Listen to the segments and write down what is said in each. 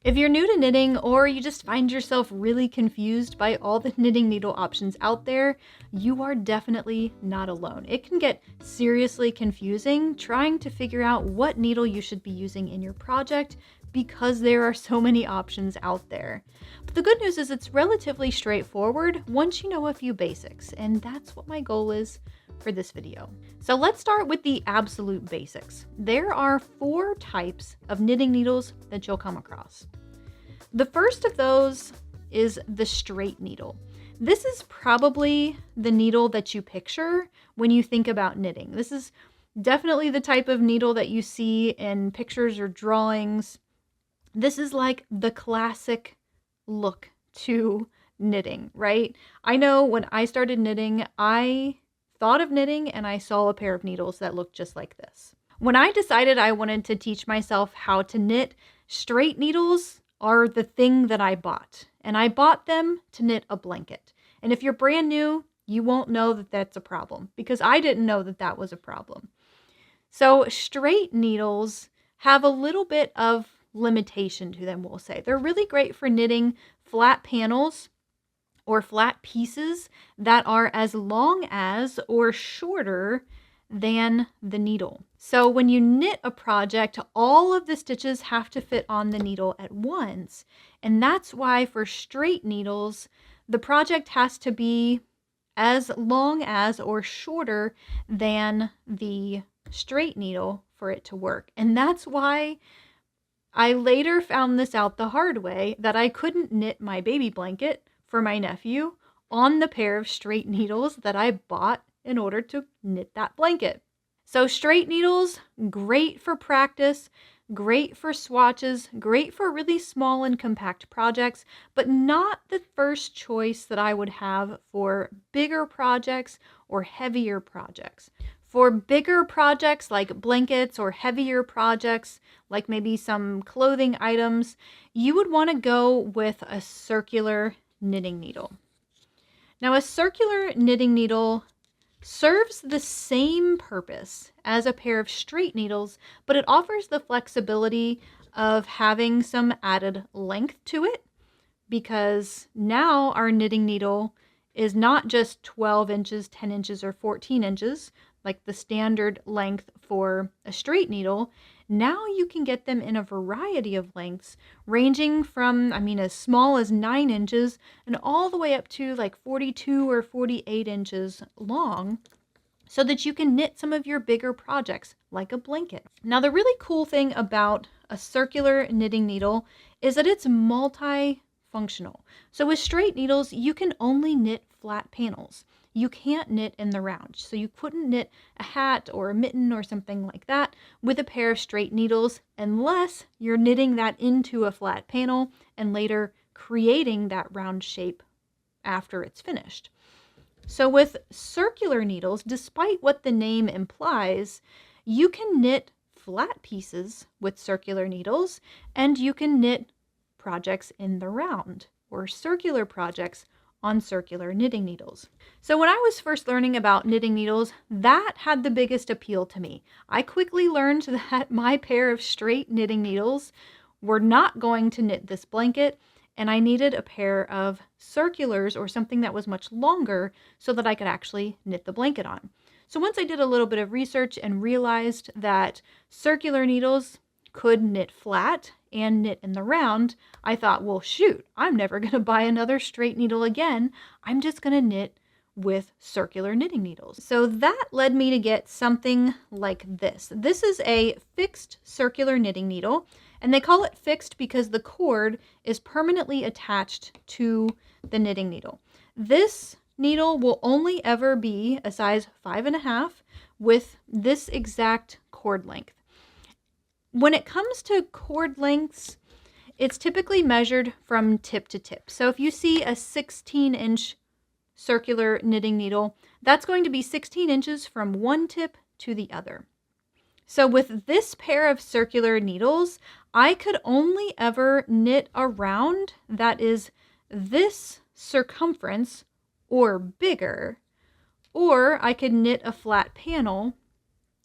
If you're new to knitting or you just find yourself really confused by all the knitting needle options out there, you are definitely not alone. It can get seriously confusing trying to figure out what needle you should be using in your project because there are so many options out there. But the good news is it's relatively straightforward once you know a few basics, and that's what my goal is for this video. So let's start with the absolute basics. There are 4 types of knitting needles that you'll come across. The first of those is the straight needle. This is probably the needle that you picture when you think about knitting. This is definitely the type of needle that you see in pictures or drawings. This is like the classic look to knitting, right? I know when I started knitting, I thought of knitting and I saw a pair of needles that looked just like this. When I decided I wanted to teach myself how to knit, straight needles are the thing that I bought. And I bought them to knit a blanket. And if you're brand new, you won't know that that's a problem because I didn't know that that was a problem. So straight needles have a little bit of limitation to them, we'll say. They're really great for knitting flat panels or flat pieces that are as long as or shorter than the needle. So when you knit a project, all of the stitches have to fit on the needle at once. And that's why for straight needles, the project has to be as long as or shorter than the straight needle for it to work. And that's why I later found this out the hard way, that I couldn't knit my baby blanket for my nephew on the pair of straight needles that I bought in order to knit that blanket. So straight needles, great for practice, great for swatches, great for really small and compact projects, but not the first choice that I would have for bigger projects or heavier projects. For bigger projects like blankets or heavier projects like maybe some clothing items, you would want to go with a circular knitting needle. Now, a circular knitting needle serves the same purpose as a pair of straight needles, but it offers the flexibility of having some added length to it, because now our knitting needle is not just 12 inches, 10 inches, or 14 inches, like the standard length for a straight needle. Now you can get them in a variety of lengths, ranging from, as small as 9 inches and all the way up to like 42 or 48 inches long, so that you can knit some of your bigger projects like a blanket. Now, the really cool thing about a circular knitting needle is that it's multi-functional. So with straight needles, you can only knit flat panels. You can't knit in the round. So you couldn't knit a hat or a mitten or something like that with a pair of straight needles unless you're knitting that into a flat panel and later creating that round shape after it's finished. So with circular needles, despite what the name implies, you can knit flat pieces with circular needles, and you can knit projects in the round or circular projects on circular knitting needles. So when I was first learning about knitting needles, that had the biggest appeal to me. I quickly learned that my pair of straight knitting needles were not going to knit this blanket, and I needed a pair of circulars or something that was much longer so that I could actually knit the blanket on. So once I did a little bit of research and realized that circular needles could knit flat and knit in the round, I thought, well, shoot, I'm never going to buy another straight needle again. I'm just going to knit with circular knitting needles. So that led me to get something like this. This is a fixed circular knitting needle, and they call it fixed because the cord is permanently attached to the knitting needle. This needle will only ever be a size 5.5 with this exact cord length. When it comes to cord lengths, it's typically measured from tip to tip. So if you see a 16-inch circular knitting needle, that's going to be 16 inches from one tip to the other. So with this pair of circular needles, I could only ever knit a round that is this circumference or bigger, or I could knit a flat panel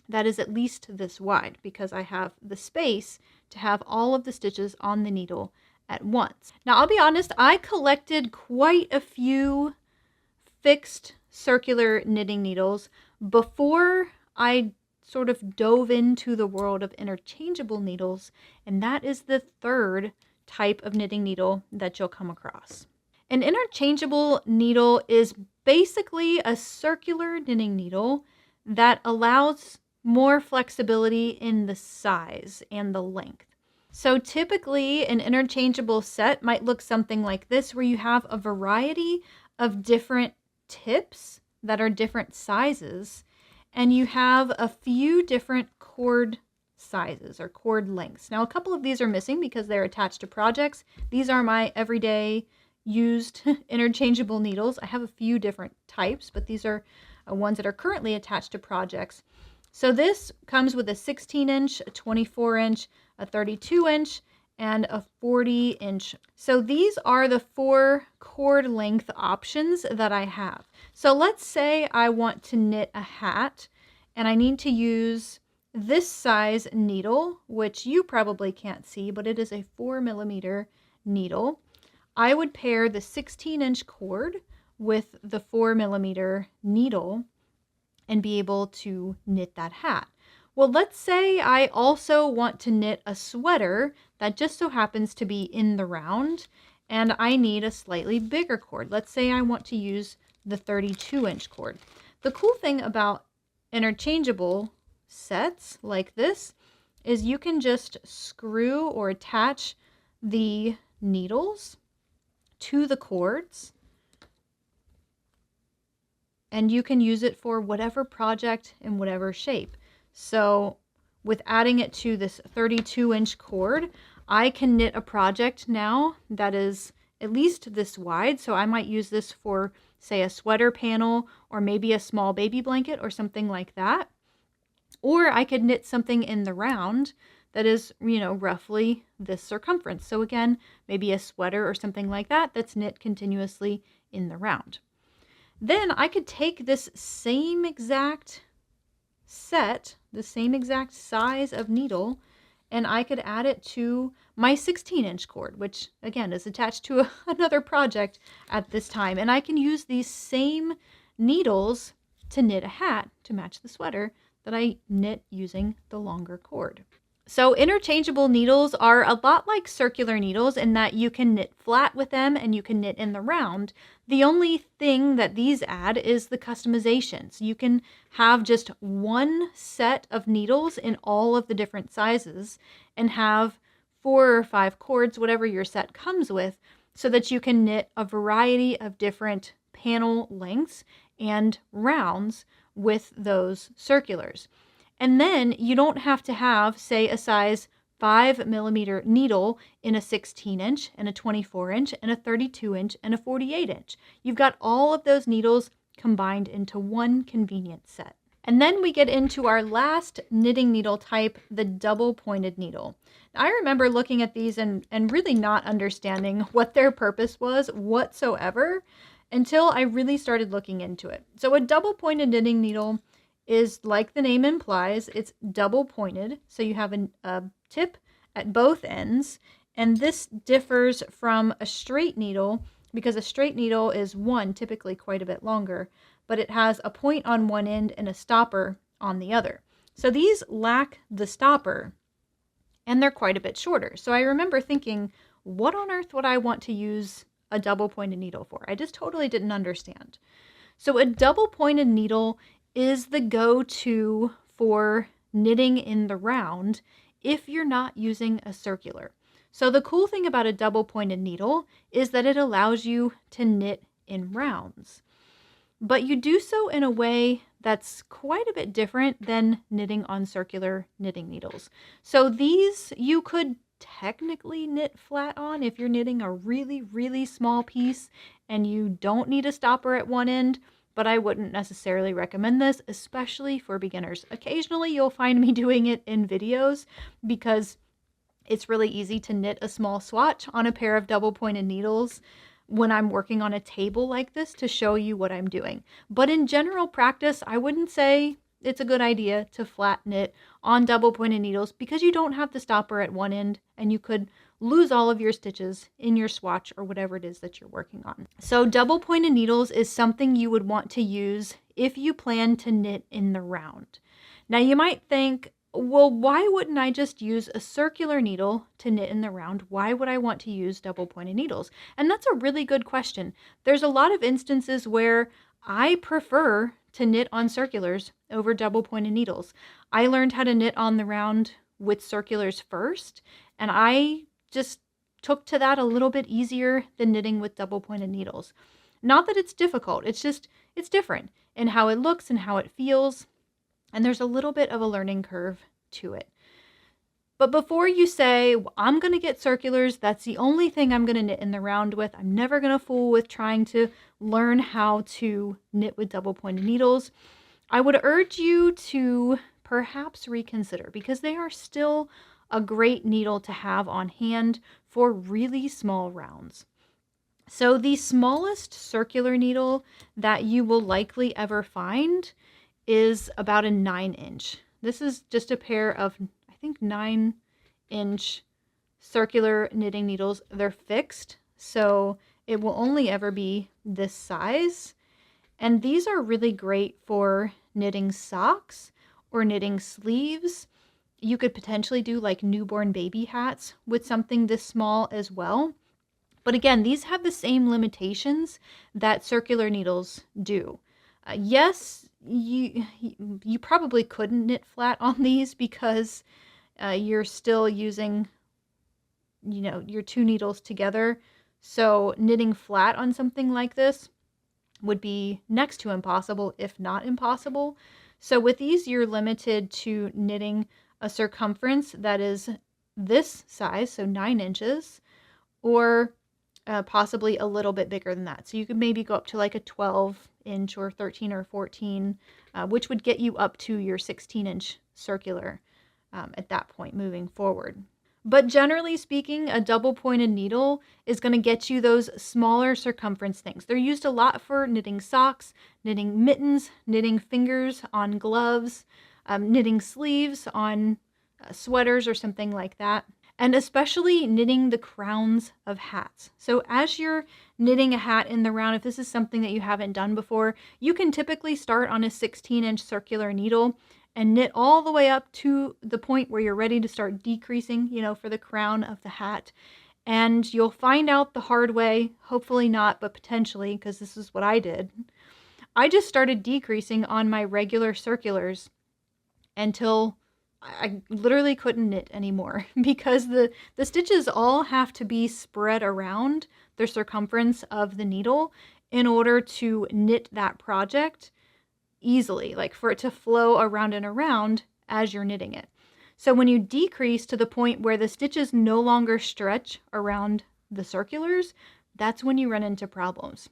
that is at least this wide because I have the space to have all of the stitches on the needle at once. Now, I'll be honest, I collected quite a few fixed circular knitting needles before I sort of dove into the world of interchangeable needles, and that is the third type of knitting needle that you'll come across. An interchangeable needle is basically a circular knitting needle that allows more flexibility in the size and the length. So typically an interchangeable set might look something like this, where you have a variety of different tips that are different sizes, and you have a few different cord sizes or cord lengths. Now, a couple of these are missing because they're attached to projects. These are my everyday used interchangeable needles. I have a few different types, but these are ones that are currently attached to projects. So this comes with a 16-inch, a 24-inch, a 32-inch, and a 40-inch. So these are the 4 cord length options that I have. So let's say I want to knit a hat and I need to use this size needle, which you probably can't see, but it is a 4mm needle. I would pair the 16-inch cord with the 4mm needle and be able to knit that hat. Well, let's say I also want to knit a sweater that just so happens to be in the round, and I need a slightly bigger cord. Let's say I want to use the 32-inch cord. The cool thing about interchangeable sets like this is you can just screw or attach the needles to the cords, and you can use it for whatever project in whatever shape. So with adding it to this 32-inch cord, I can knit a project now that is at least this wide. So I might use this for, say, a sweater panel or maybe a small baby blanket or something like that. Or I could knit something in the round that is, roughly this circumference. So again, maybe a sweater or something like that that's knit continuously in the round. Then I could take this same exact set, the same exact size of needle, and I could add it to my 16-inch cord, which again is attached to another project at this time. And I can use these same needles to knit a hat to match the sweater that I knit using the longer cord. So interchangeable needles are a lot like circular needles in that you can knit flat with them and you can knit in the round. The only thing that these add is the customizations. You can have just one set of needles in all of the different sizes and have 4 or 5 cords, whatever your set comes with, so that you can knit a variety of different panel lengths and rounds with those circulars. And then you don't have to have, say, a size 5mm needle in a 16-inch and a 24-inch and a 32-inch and a 48-inch. You've got all of those needles combined into one convenient set. And then we get into our last knitting needle type, the double-pointed needle. Now, I remember looking at these and really not understanding what their purpose was whatsoever until I really started looking into it. So a double-pointed knitting needle is, like the name implies, it's double pointed. So you have a tip at both ends. And this differs from a straight needle because a straight needle is typically quite a bit longer, but it has a point on one end and a stopper on the other. So these lack the stopper and they're quite a bit shorter. So I remember thinking, what on earth would I want to use a double pointed needle for? I just totally didn't understand. So a double pointed needle is the go-to for knitting in the round if you're not using a circular. So the cool thing about a double pointed needle is that it allows you to knit in rounds, but you do so in a way that's quite a bit different than knitting on circular knitting needles. So these you could technically knit flat on if you're knitting a really, really small piece and you don't need a stopper at one end, but I wouldn't necessarily recommend this, especially for beginners. Occasionally you'll find me doing it in videos because it's really easy to knit a small swatch on a pair of double pointed needles when I'm working on a table like this to show you what I'm doing. But in general practice, I wouldn't say it's a good idea to flat knit on double pointed needles because you don't have the stopper at one end and you could lose all of your stitches in your swatch or whatever it is that you're working on. So double pointed needles is something you would want to use if you plan to knit in the round. Now you might think, well, why wouldn't I just use a circular needle to knit in the round? Why would I want to use double pointed needles? And that's a really good question. There's a lot of instances where I prefer to knit on circulars over double pointed needles. I learned how to knit on the round with circulars first, and I just took to that a little bit easier than knitting with double pointed needles. Not that it's difficult, it's different in how it looks and how it feels. And there's a little bit of a learning curve to it. But before you say, well, I'm going to get circulars, that's the only thing I'm going to knit in the round with, I'm never going to fool with trying to learn how to knit with double pointed needles, I would urge you to perhaps reconsider, because they are still a great needle to have on hand for really small rounds. So the smallest circular needle that you will likely ever find is about a 9-inch. This is just a pair of, I think, 9-inch circular knitting needles. They're fixed, so it will only ever be this size. And these are really great for knitting socks or knitting sleeves. You could potentially do like newborn baby hats with something this small as well. But again, these have the same limitations that circular needles do. Yes, you probably couldn't knit flat on these because you're still using, your two needles together. So knitting flat on something like this would be next to impossible, if not impossible. So with these, you're limited to knitting a circumference that is this size, so 9 inches, or possibly a little bit bigger than that. So you could maybe go up to like a 12-inch or 13 or 14, which would get you up to your 16-inch circular at that point moving forward. But generally speaking, a double pointed needle is going to get you those smaller circumference things. They're used a lot for knitting socks, knitting mittens, knitting fingers on gloves, knitting sleeves on sweaters or something like that. And especially knitting the crowns of hats. So as you're knitting a hat in the round, if this is something that you haven't done before, you can typically start on a 16-inch circular needle and knit all the way up to the point where you're ready to start decreasing, for the crown of the hat. And you'll find out the hard way, hopefully not, but potentially, because this is what I did. I just started decreasing on my regular circulars until I literally couldn't knit anymore, because the stitches all have to be spread around the circumference of the needle in order to knit that project easily, like for it to flow around and around as you're knitting it. So when you decrease to the point where the stitches no longer stretch around the circulars, that's when you run into problems.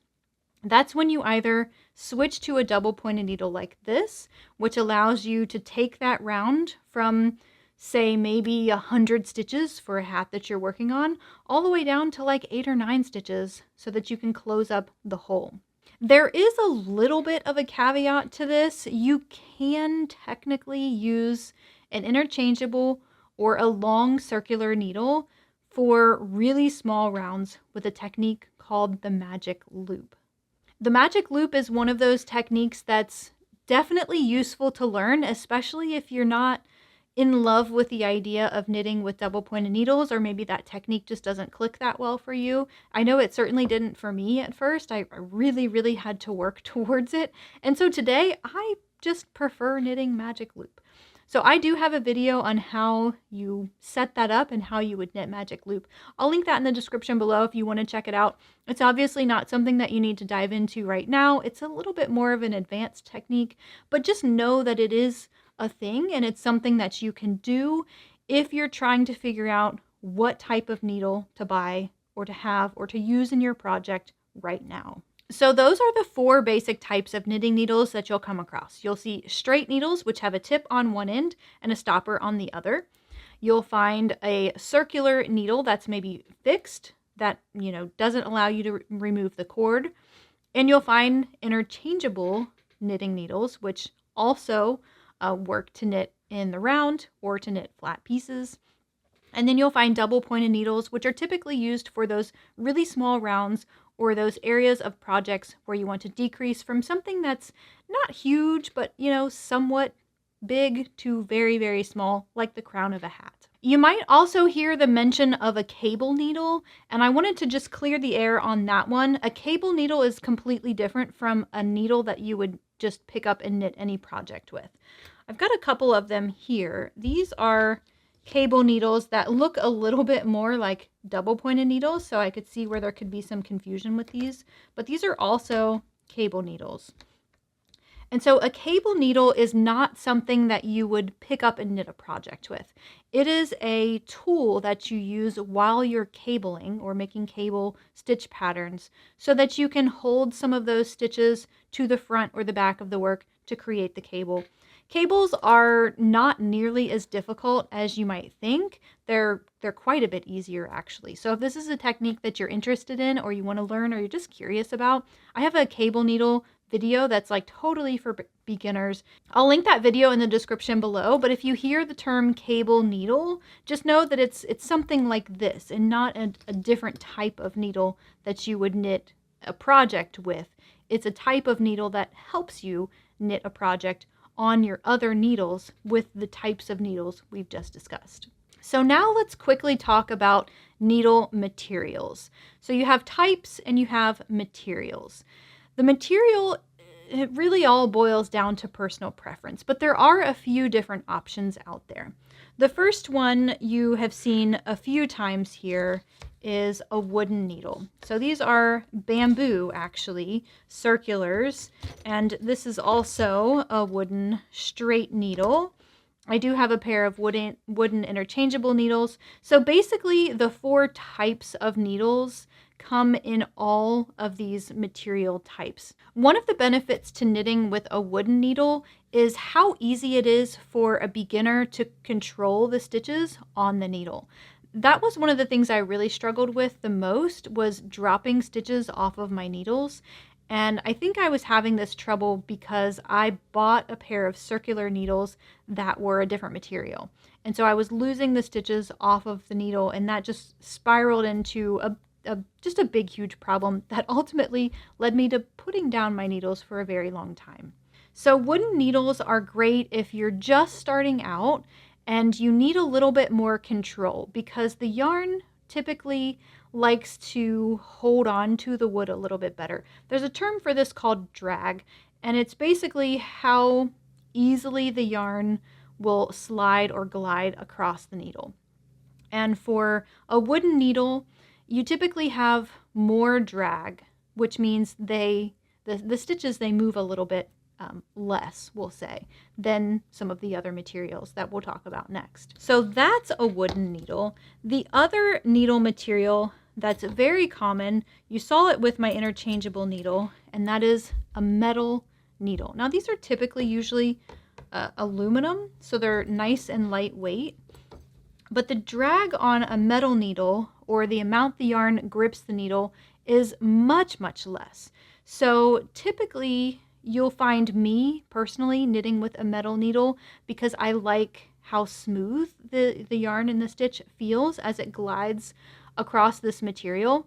That's when you either switch to a double pointed needle like this, which allows you to take that round from, say, maybe 100 stitches for a hat that you're working on, all the way down to like 8 or 9 stitches so that you can close up the hole. There is a little bit of a caveat to this. You can technically use an interchangeable or a long circular needle for really small rounds with a technique called the magic loop. The magic loop is one of those techniques that's definitely useful to learn, especially if you're not in love with the idea of knitting with double pointed needles, or maybe that technique just doesn't click that well for you. I know it certainly didn't for me at first. I really had to work towards it. And so today I just prefer knitting magic loop. So I do have a video on how you set that up and how you would knit magic loop. I'll link that in the description below if you want to check it out. It's obviously not something that you need to dive into right now. It's a little bit more of an advanced technique, but just know that it is a thing and it's something that you can do if you're trying to figure out what type of needle to buy or to have or to use in your project right now. So those are the 4 basic types of knitting needles that you'll come across. You'll see straight needles, which have a tip on one end and a stopper on the other. You'll find a circular needle that's maybe fixed, that, doesn't allow you to remove the cord. And you'll find interchangeable knitting needles, which also work to knit in the round or to knit flat pieces. And then you'll find double pointed needles, which are typically used for those really small rounds or those areas of projects where you want to decrease from something that's not huge, but somewhat big to very, very small, like the crown of a hat. You might also hear the mention of a cable needle, and I wanted to just clear the air on that one. A cable needle is completely different from a needle that you would just pick up and knit any project with. I've got a couple of them here. These are cable needles that look a little bit more like double pointed needles, so I could see where there could be some confusion with these, but these are also cable needles. And so a cable needle is not something that you would pick up and knit a project with. It is a tool that you use while you're cabling or making cable stitch patterns so that you can hold some of those stitches to the front or the back of the work to create the cable. Cables are not nearly as difficult as you might think. They're quite a bit easier actually. So if this is a technique that you're interested in or you want to learn or you're just curious about, I have a cable needle video that's like totally for beginners. I'll link that video in the description below, but if you hear the term cable needle, just know that it's something like this and not a different type of needle that you would knit a project with. It's a type of needle that helps you knit a project on your other needles with the types of needles we've just discussed. So now let's quickly talk about needle materials. So you have types and you have materials. The material, it really all boils down to personal preference, but there are a few different options out there. The first one you have seen a few times here is a wooden needle. So these are bamboo, actually, circulars, and this is also a wooden straight needle. I do have a pair of wooden interchangeable needles. So basically the 4 types of needles come in all of these material types. One of the benefits to knitting with a wooden needle is how easy it is for a beginner to control the stitches on the needle. That was one of the things I really struggled with the most, was dropping stitches off of my needles. And I think I was having this trouble because I bought a pair of circular needles that were a different material. And so I was losing the stitches off of the needle, and that just spiraled into just a big, huge problem that ultimately led me to putting down my needles for a very long time. So wooden needles are great if you're just starting out and you need a little bit more control, because the yarn typically likes to hold on to the wood a little bit better. There's a term for this called drag, and it's basically how easily the yarn will slide or glide across the needle. And for a wooden needle, you typically have more drag, which means the stitches, they move a little bit less, we'll say, than some of the other materials that we'll talk about next. So that's a wooden needle. The other needle material that's very common, you saw it with my interchangeable needle, and that is a metal needle. Now these are typically usually aluminum, so they're nice and lightweight. But the drag on a metal needle, or the amount the yarn grips the needle, is much, much less. So typically you'll find me personally knitting with a metal needle because I like how smooth the yarn in the stitch feels as it glides across this material.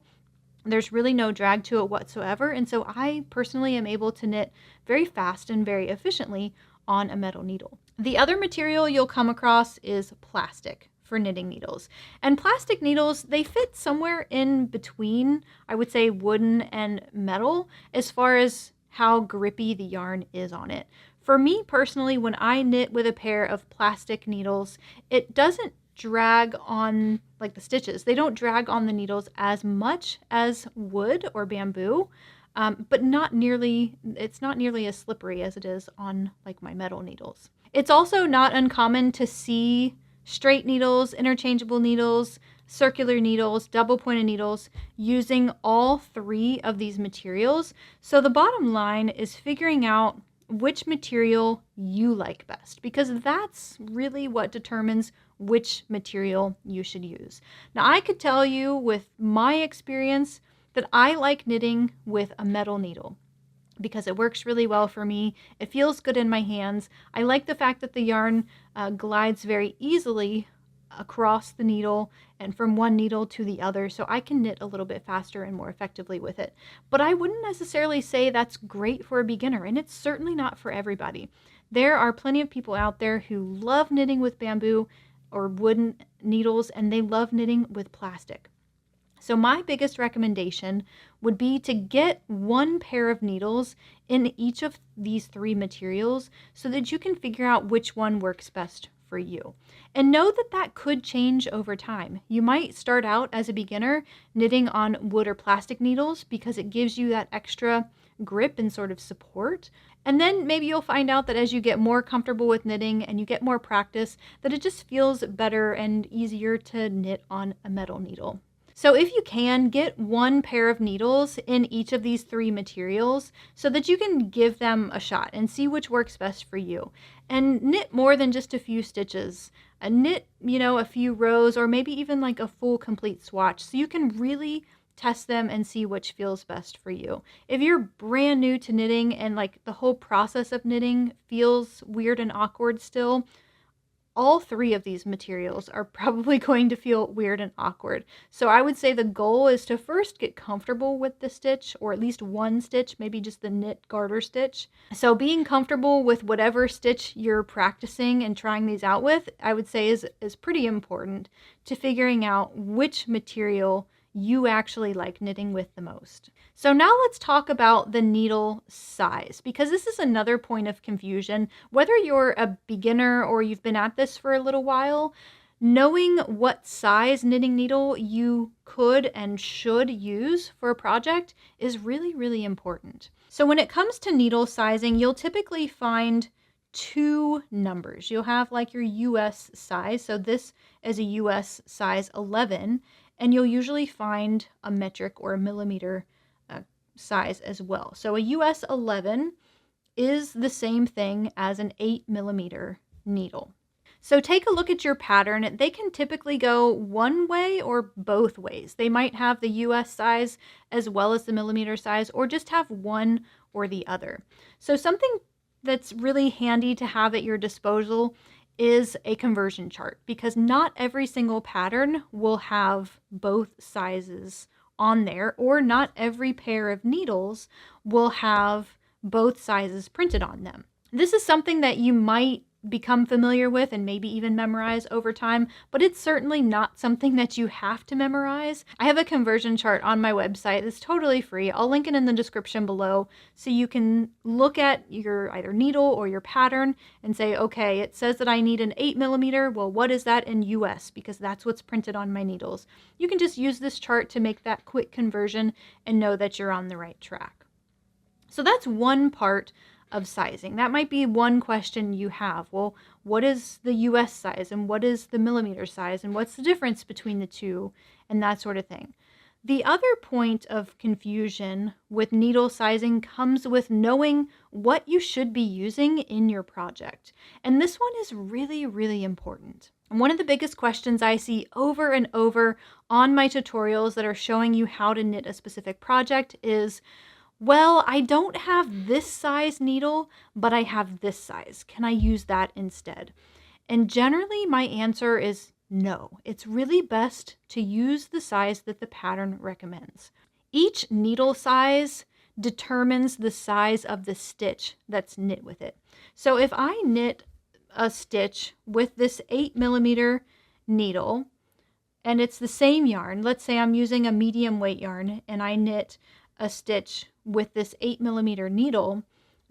There's really no drag to it whatsoever, and so I personally am able to knit very fast and very efficiently on a metal needle. The other material you'll come across is plastic for knitting needles. And plastic needles, they fit somewhere in between, I would say, wooden and metal as far as how grippy the yarn is on it. For me personally, when I knit with a pair of plastic needles, it doesn't drag on like the stitches. They don't drag on the needles as much as wood or bamboo, but it's not nearly as slippery as it is on like my metal needles. It's also not uncommon to see straight needles, interchangeable needles, circular needles, double pointed needles, using all 3 of these materials. So the bottom line is figuring out which material you like best, because that's really what determines which material you should use. Now I could tell you with my experience that I like knitting with a metal needle, because it works really well for me. It feels good in my hands. I like the fact that the yarn glides very easily across the needle and from one needle to the other, so I can knit a little bit faster and more effectively with it. But I wouldn't necessarily say that's great for a beginner, and it's certainly not for everybody. There are plenty of people out there who love knitting with bamboo or wooden needles, and they love knitting with plastic. So my biggest recommendation would be to get one pair of needles in each of these three materials so that you can figure out which one works best for you. And know that that could change over time. You might start out as a beginner knitting on wood or plastic needles because it gives you that extra grip and sort of support. And then maybe you'll find out that as you get more comfortable with knitting and you get more practice, that it just feels better and easier to knit on a metal needle. So if you can, get one pair of needles in each of these three materials so that you can give them a shot and see which works best for you. And knit more than just a few stitches. Knit, a few rows or maybe even like a full complete swatch so you can really test them and see which feels best for you. If you're brand new to knitting and like the whole process of knitting feels weird and awkward still, all three of these materials are probably going to feel weird and awkward. So I would say the goal is to first get comfortable with the stitch, or at least one stitch, maybe just the knit garter stitch. So being comfortable with whatever stitch you're practicing and trying these out with, I would say is pretty important to figuring out which material you actually like knitting with the most. So now let's talk about the needle size, because this is another point of confusion. Whether you're a beginner or you've been at this for a little while, knowing what size knitting needle you could and should use for a project is really, really important. So when it comes to needle sizing, you'll typically find two numbers. You'll have like your US size. So this is a US size 11. And you'll usually find a metric or a millimeter size as well. So a US 11 is the same thing as an 8 millimeter needle. So take a look at your pattern. They can typically go one way or both ways. They might have the US size as well as the millimeter size, or just have one or the other. So something that's really handy to have at your disposal is a conversion chart, because not every single pattern will have both sizes on there, or not every pair of needles will have both sizes printed on them. This is something that you might become familiar with and maybe even memorize over time, but it's certainly not something that you have to memorize. I have a conversion chart on my website that's totally free. I'll link it in the description below so you can look at your either needle or your pattern and say, okay, it says that I need an 8 millimeter. Well, what is that in US? Because that's what's printed on my needles. You can just use this chart to make that quick conversion and know that you're on the right track. So that's one part of sizing. That might be one question you have. Well, what is the US size and what is the millimeter size and what's the difference between the two and that sort of thing. The other point of confusion with needle sizing comes with knowing what you should be using in your project. And this one is really, really important. And one of the biggest questions I see over and over on my tutorials that are showing you how to knit a specific project is, well, I don't have this size needle, but I have this size. Can I use that instead? And generally my answer is no. It's really best to use the size that the pattern recommends. Each needle size determines the size of the stitch that's knit with it. So if I knit a stitch with this 8 millimeter needle, and it's the same yarn, let's say I'm using a medium weight yarn and I knit a stitch with this 8 millimeter needle,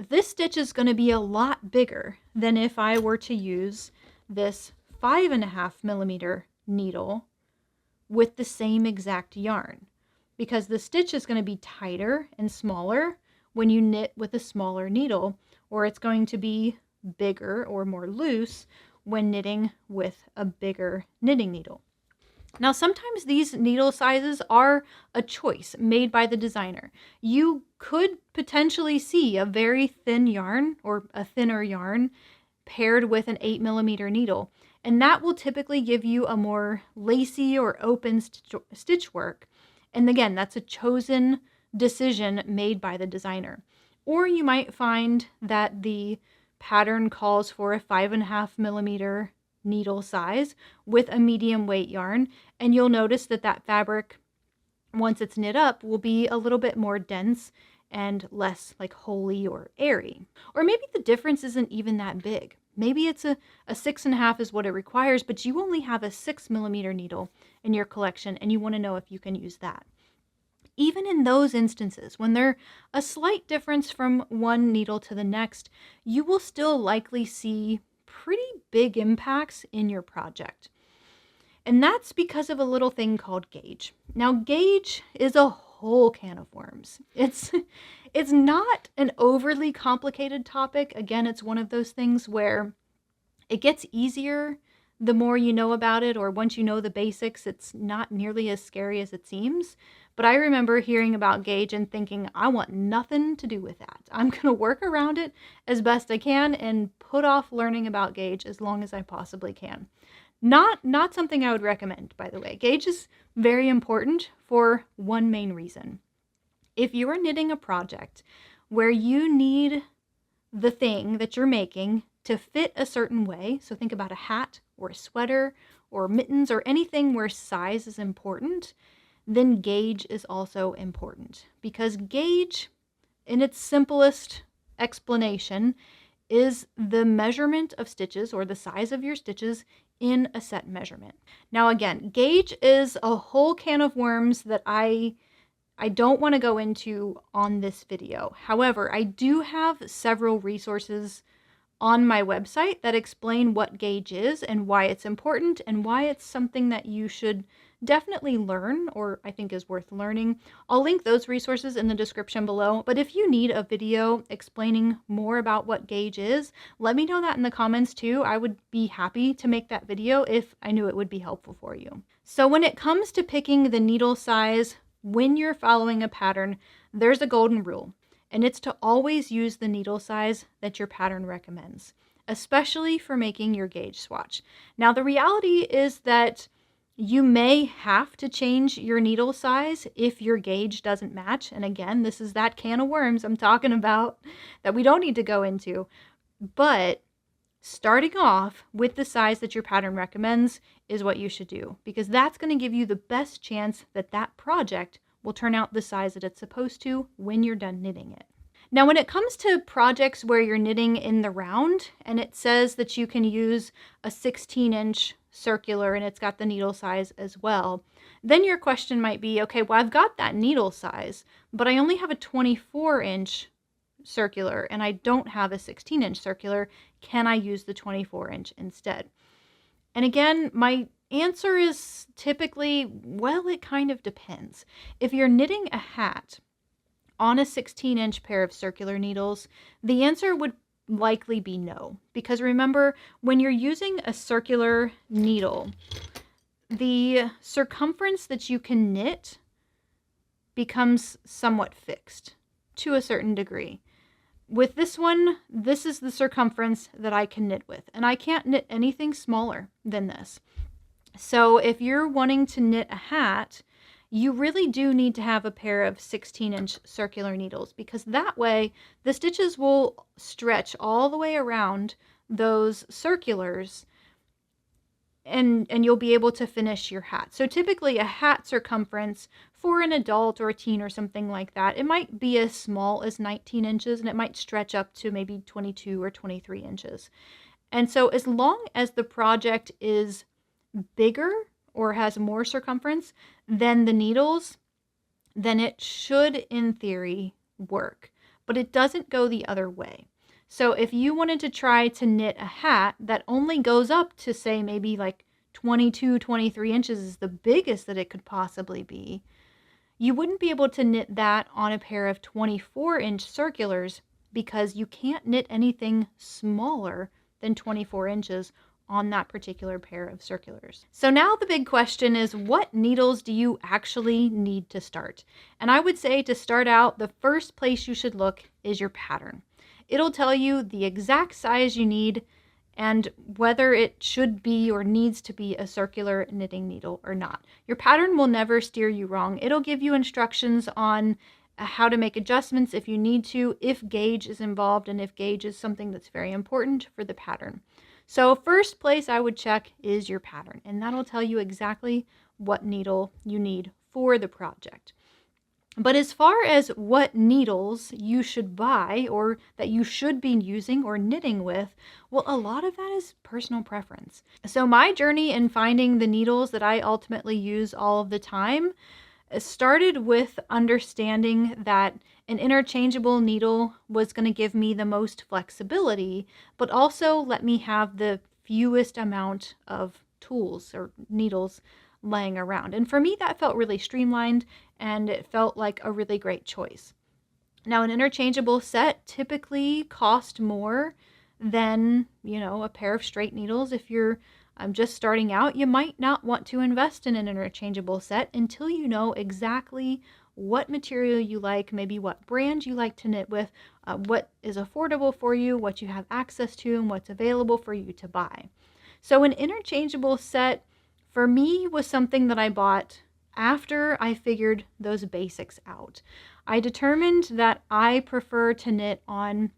this stitch is going to be a lot bigger than if I were to use this 5.5 millimeter needle with the same exact yarn, because the stitch is going to be tighter and smaller when you knit with a smaller needle, or it's going to be bigger or more loose when knitting with a bigger knitting needle. Now, sometimes these needle sizes are a choice made by the designer. You could potentially see a very thin yarn or a thinner yarn paired with an 8 millimeter needle, and that will typically give you a more lacy or open stitch work. And again, that's a chosen decision made by the designer. Or you might find that the pattern calls for a 5.5 millimeter needle size with a medium weight yarn, and you'll notice that that fabric, once it's knit up, will be a little bit more dense and less like holey or airy. Or maybe the difference isn't even that big. Maybe it's a 6.5 is what it requires, but you only have a 6mm needle in your collection and you want to know if you can use that. Even in those instances, when they're a slight difference from one needle to the next, you will still likely see pretty big impacts in your project. And that's because of a little thing called gauge. Now, gauge is a whole can of worms. It's not an overly complicated topic. Again, it's one of those things where it gets easier the more you know about it, or once you know the basics, it's not nearly as scary as it seems. But I remember hearing about gauge and thinking, I want nothing to do with that. I'm going to work around it as best I can and put off learning about gauge as long as I possibly can. Not something I would recommend, by the way. Gauge is very important for one main reason. If you are knitting a project where you need the thing that you're making to fit a certain way, so think about a hat or a sweater or mittens or anything where size is important, then gauge is also important. Because gauge, in its simplest explanation, is the measurement of stitches or the size of your stitches in a set measurement. Now again, gauge is a whole can of worms that I don't want to go into on this video. However, I do have several resources on my website that explain what gauge is and why it's important and why it's something that you should definitely learn, or I think is worth learning. I'll link those resources in the description below, but if you need a video explaining more about what gauge is, let me know that in the comments too. I would be happy to make that video if I knew it would be helpful for you. So when it comes to picking the needle size when you're following a pattern, there's a golden rule, and it's to always use the needle size that your pattern recommends, especially for making your gauge swatch. Now, the reality is that you may have to change your needle size if your gauge doesn't match. And again, this is that can of worms I'm talking about that we don't need to go into. But starting off with the size that your pattern recommends is what you should do, because that's going to give you the best chance that that project will turn out the size that it's supposed to when you're done knitting it. Now, when it comes to projects where you're knitting in the round and it says that you can use a 16-inch circular and it's got the needle size as well, then your question might be, okay, well, I've got that needle size, but I only have a 24-inch circular and I don't have a 16-inch circular. Can I use the 24-inch instead? And again, my answer is typically, well, it kind of depends. If you're knitting a hat on a 16-inch pair of circular needles, the answer would likely be no. Because remember, when you're using a circular needle, the circumference that you can knit becomes somewhat fixed to a certain degree. With this one, this is the circumference that I can knit with, and I can't knit anything smaller than this. So if you're wanting to knit a hat, you really do need to have a pair of 16-inch circular needles, because that way the stitches will stretch all the way around those circulars and you'll be able to finish your hat. So typically a hat circumference for an adult or a teen or something like that, it might be as small as 19 inches and it might stretch up to maybe 22 or 23 inches. And so as long as the project is bigger or has more circumference than the needles, then it should, in theory, work. But it doesn't go the other way. So if you wanted to try to knit a hat that only goes up to, say, maybe like 22, 23 inches is the biggest that it could possibly be, you wouldn't be able to knit that on a pair of 24-inch circulars because you can't knit anything smaller than 24 inches on that particular pair of circulars. So now the big question is, what needles do you actually need to start? And I would say to start out, the first place you should look is your pattern. It'll tell you the exact size you need and whether it should be or needs to be a circular knitting needle or not. Your pattern will never steer you wrong. It'll give you instructions on how to make adjustments if you need to, if gauge is involved and if gauge is something that's very important for the pattern. So first place I would check is your pattern, and that'll tell you exactly what needle you need for the project. But as far as what needles you should buy or that you should be using or knitting with, well, a lot of that is personal preference. So my journey in finding the needles that I ultimately use all of the time started with understanding that an interchangeable needle was going to give me the most flexibility, but also let me have the fewest amount of tools or needles laying around. And for me, that felt really streamlined and it felt like a really great choice. Now, an interchangeable set typically cost more than, a pair of straight needles. If you're just starting out, you might not want to invest in an interchangeable set until you know exactly what material you like, maybe what brand you like to knit with, what is affordable for you, what you have access to, and what's available for you to buy. So an interchangeable set for me was something that I bought after I figured those basics out. I determined that I prefer to knit on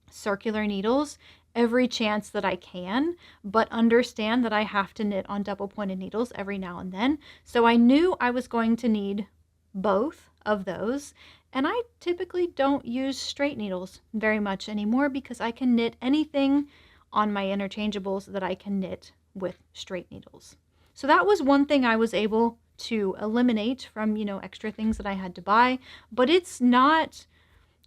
circular needles every chance that I can, but understand that I have to knit on double pointed needles every now and then. So I knew I was going to need both of those. And I typically don't use straight needles very much anymore because I can knit anything on my interchangeables that I can knit with straight needles. So that was one thing I was able to eliminate from, extra things that I had to buy. But it's not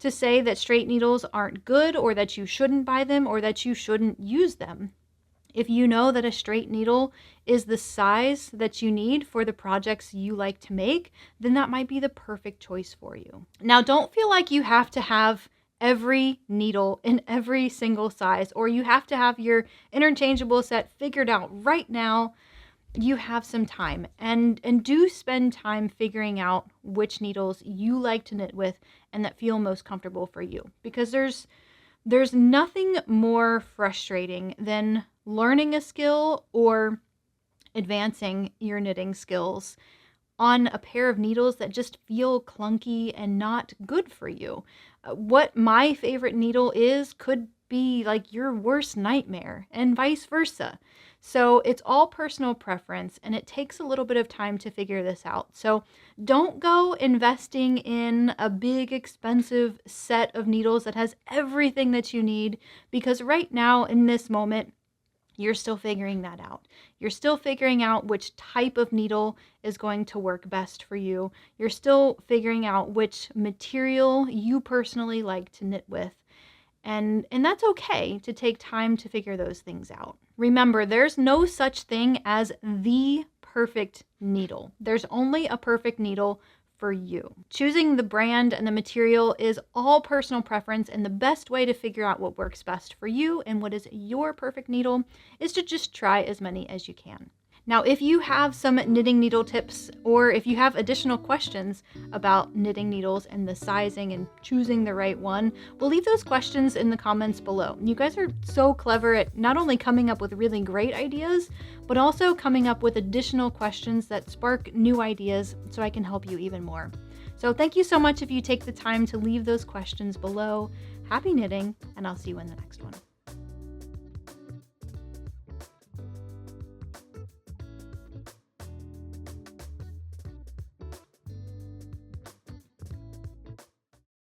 to say that straight needles aren't good or that you shouldn't buy them or that you shouldn't use them. If you know that a straight needle is the size that you need for the projects you like to make, then that might be the perfect choice for you. Now, don't feel like you have to have every needle in every single size or you have to have your interchangeable set figured out right now. You have some time and do spend time figuring out which needles you like to knit with and that feel most comfortable for you, because there's nothing more frustrating than learning a skill or advancing your knitting skills on a pair of needles that just feel clunky and not good for you. What my favorite needle is could be like your worst nightmare and vice versa. So it's all personal preference and it takes a little bit of time to figure this out. So don't go investing in a big expensive set of needles that has everything that you need, because right now in this moment, you're still figuring that out. You're still figuring out which type of needle is going to work best for you. You're still figuring out which material you personally like to knit with. And that's okay to take time to figure those things out. Remember, there's no such thing as the perfect needle. There's only a perfect needle for you. Choosing the brand and the material is all personal preference, and the best way to figure out what works best for you and what is your perfect needle is to just try as many as you can. Now, if you have some knitting needle tips or if you have additional questions about knitting needles and the sizing and choosing the right one, we'll leave those questions in the comments below. You guys are so clever at not only coming up with really great ideas, but also coming up with additional questions that spark new ideas so I can help you even more. So thank you so much if you take the time to leave those questions below. Happy knitting, and I'll see you in the next one.